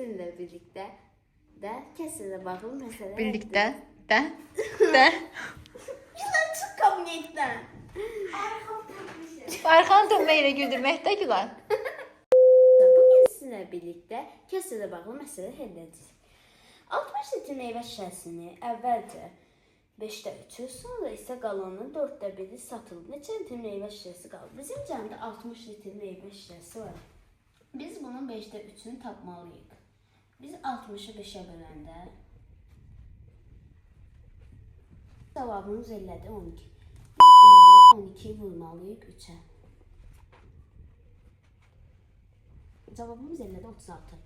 sizinle birlikte de kesirle bağlı mesele. Birlikdə, də. Gülen çık kabinetten. Arxanı dönməklə güldürməkdə Gülan. Bugün sizinle birlikte kesirle bağlı mesele halledeceğiz. 60 litre meyve şişesini əvvəlcə 5'te 3'ü, sonra ise qalanın 4'te 1'i satılıb. Neçə litre meyve şişesi qaldı? Bizim cəmdə 60 litre meyve şişesi var. Biz bunun 5'te 3'ünü tapmalıyıq. Biz 60'ı 5'e böləndə cevabımız 50'de 12. Biz indi 12'yi vurmalıyıq 3'e. Cevabımız 50'de 36.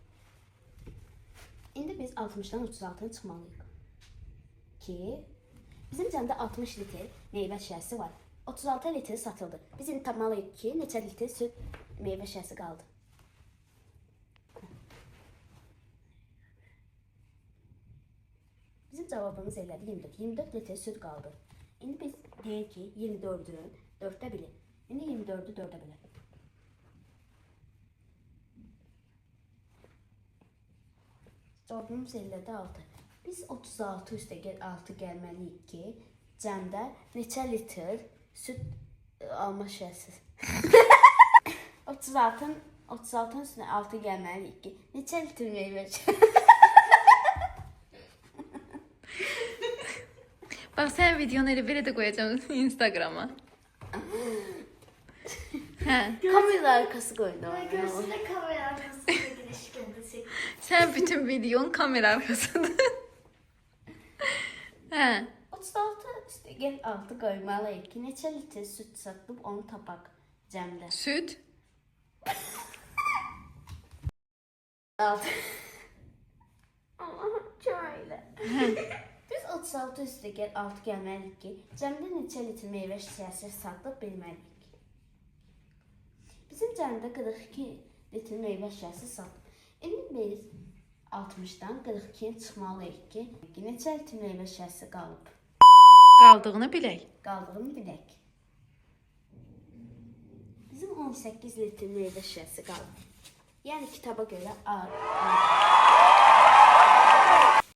İndi biz 60'dan 36'ını çıxmalıyıq. Ki bizim cəmdə 60 litre meyvə şişəsi var. 36 litre satıldı. Biz indi tapmalıyıq ki, neçə litre süd meyvə şişəsi qaldı. Bizim cevabımız 50'de 24. 24 litre süt qaldı. İndi biz deyək ki, 24'ün 4'te 1'i. İndi 24'ü 4'e bölə. Cevabımız 50'de 6. Biz 36 üstə 6 gəlməliyik ki, cəmdə neçə litr süt alma şişəsi. 36'ın üstünə 6 gəlməliyik ki, neçə litr meyvə şişəsi. Bax, sən videonu elə belə də qoyacağım Instagrama. Hə, Kamera arkası koydu. Gözüne kamera arkasında güneş gönderirsek. sən bütün videonun kamera arxasında. Hə, 36 üstə gəl 6 qoymalıyıq ki, neçə litr süt satılıb onu tapaq cəmdə. süd, 6. Allah'ım şöyle. Biz 36 üstə gəl 6 gəlməliyik ki, cəmdə neçə litr meyvə şişəsi satılıb bilməliyik. Bizim cəmdə 42 litr meyvə şişəsi satılıb. İndi biz 60'dan 42'ye çıxmalıyıq ki, neçə litr meyvə şişəsi qalıb. qaldığını bilək. Qaldığını bilək. Bizim 18 litr meyvə şişəsi qalıb. Yəni kitaba görə A.